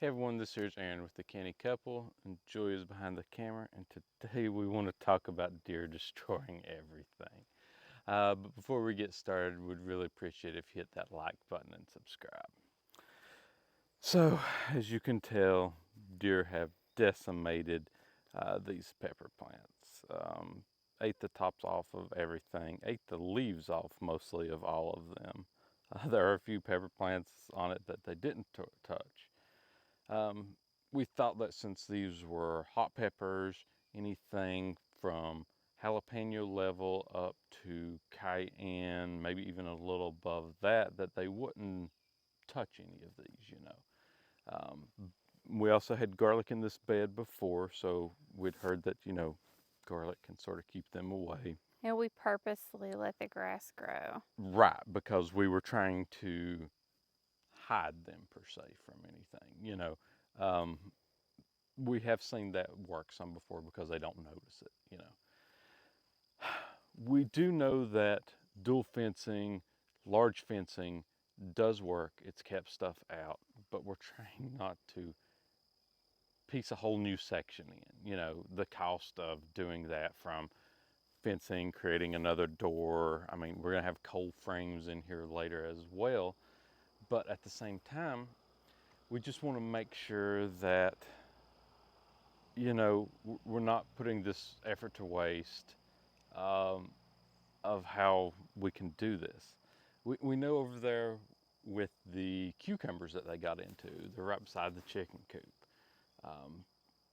Hey everyone, this here's Aaron with the Canny Couple, and Joy is behind the camera, and today we want to talk about deer destroying everything. But before we get started, we'd really appreciate if you hit that like button and subscribe. So, as you can tell, deer have decimated these pepper plants. Ate the tops off of everything, ate the leaves off mostly of all of them. There are a few pepper plants on it that they didn't touch. Um, we thought that since these were hot peppers, anything from jalapeno level up to cayenne, maybe even a little above that, that they wouldn't touch any of these. Um, we also had garlic in this bed before, so we'd heard that, garlic can sort of keep them away. And we purposely let the grass grow. Right, because we were trying to hide them per se from anything. Um, we have seen that work some before because they don't notice it. We do know that dual fencing, large fencing does work. It's kept stuff out, but we're trying not to piece a whole new section in. The cost of doing that, from fencing, creating another door. I mean, we're going to have cold frames in here later as well. But at the same time, we just want to make sure that we're not putting this effort to waste, um, of how we can do this. We know over there with the cucumbers that they got into, they're right beside the chicken coop. Um,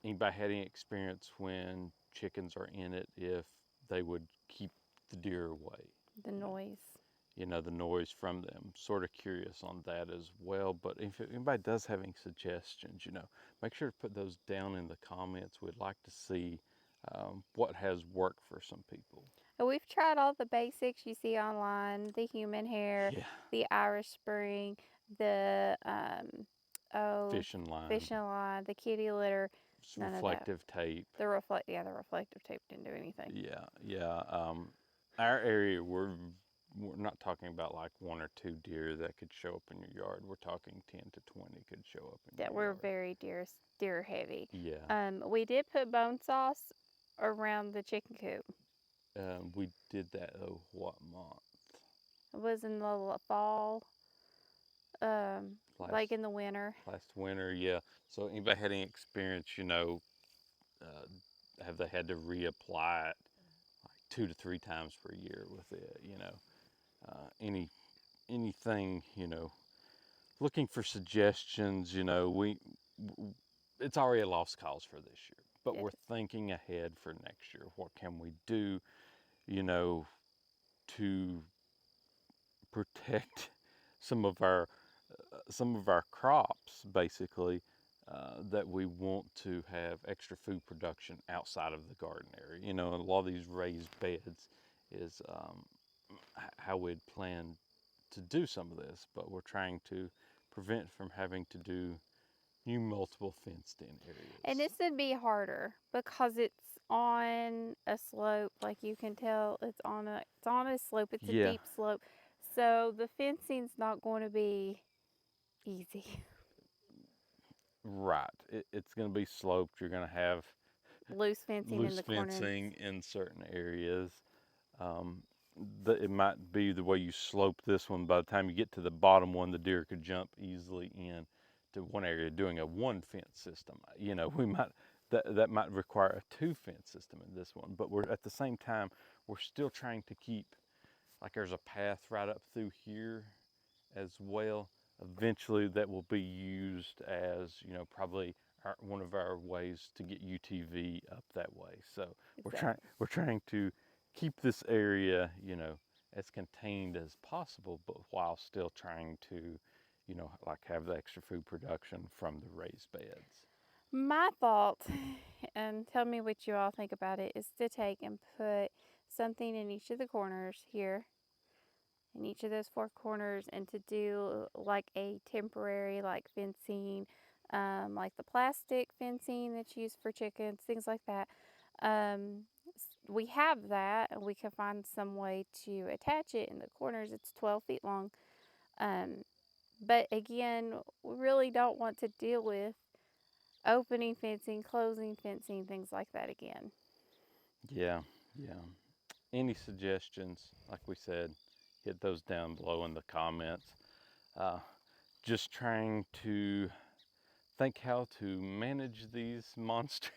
Anybody had any experience when chickens are in it, if they would keep the deer away? The You know, noise. the noise from them. Sort of curious on that as well. But if anybody does have any suggestions, make sure to put those down in the comments. We'd like to see what has worked for some people. And we've tried all the basics you see online: the human hair, Yeah, the Irish Spring, the oh, fishing line, fishing line, the kitty litter. None of that. reflective tape. The reflective tape didn't do anything. Yeah, yeah. Our area, we're not talking about like one or two deer that could show up in your yard. We're talking 10 to 20 could show up in That your we're yard. very deer heavy. Yeah. We did put bone sauce around the chicken coop. We did that, oh, what month? It was in the fall, like Last in the winter. last winter, yeah. So anybody had any experience, have they had to reapply it like 2 to 3 times per year with it? Anything, looking for suggestions. It's already a lost cause for this year, but Yes. we're thinking ahead for next year. What can we do, you know, to protect some of our crops, basically, that we want to have extra food production outside of the garden area. A lot of these raised beds is how we'd plan to do some of this, but we're trying to prevent from having to do new multiple fenced in And areas. this would be harder because it's on a slope. Like you can tell, it's on a slope. It's a Yeah, deep slope, so the fencing's not going to be easy. right. It's going to be sloped. You're going to have Loose fencing in loose the corners. fencing in certain areas. Um, it might be the way you slope this one. By the time you get to the bottom one, the deer could jump easily in to one area. Doing a one fence system, we might that might require a two fence system in this one. But we're at the same time, we're still trying to keep, like, there's a path right up through here as well. Eventually, that will be used as, probably one of our ways to get UTV up that way. So Exactly. we're trying to keep this area, as contained as possible, but while still trying to, like, have the extra food production from the raised beds. My thought, and tell me what you all think about it, is to take and put something in each of the corners here, in each of those four corners, and to do like a temporary, like, fencing, like the plastic fencing that's used for chickens, things like that. Um, we have that, and we can find some way to attach it in the corners. It's 12 feet long. Um, But again, we really don't want to deal with opening fencing, closing fencing, things like that again. Yeah, yeah. Any suggestions, like we said, hit those down below in the comments. Uh, just trying to think how to manage these monsters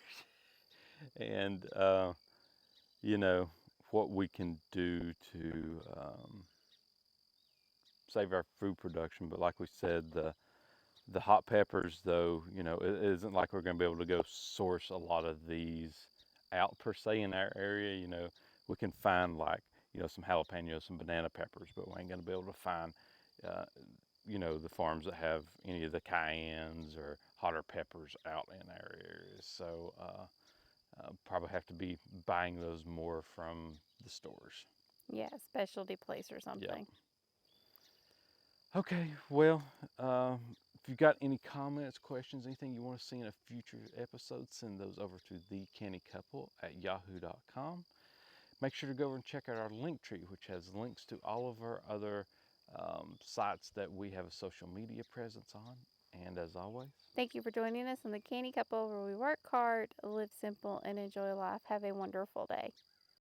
and, you know, what we can do to save our food production. But like we said, the hot peppers, though, you know, it isn't like we're going to be able to go source a lot of these out per se in our area. You know, we can find like, you know, some jalapenos, some banana peppers, but we ain't going to be able to find, uh, you know, the farms that have any of the cayennes or hotter peppers out in our areas. So probably have to be buying those more from the stores. Yeah, specialty place or Yeah. something. Okay, well, if you got any comments, questions, anything you want to see in a future episode, send those over to thecannycouple@yahoo.com. Make sure to go over and check out our link tree, which has links to all of our other sites that we have a social media presence on. And as always, Thank you for joining us on the Canny Couple, where we work hard, live simple, and enjoy life. Have a wonderful day.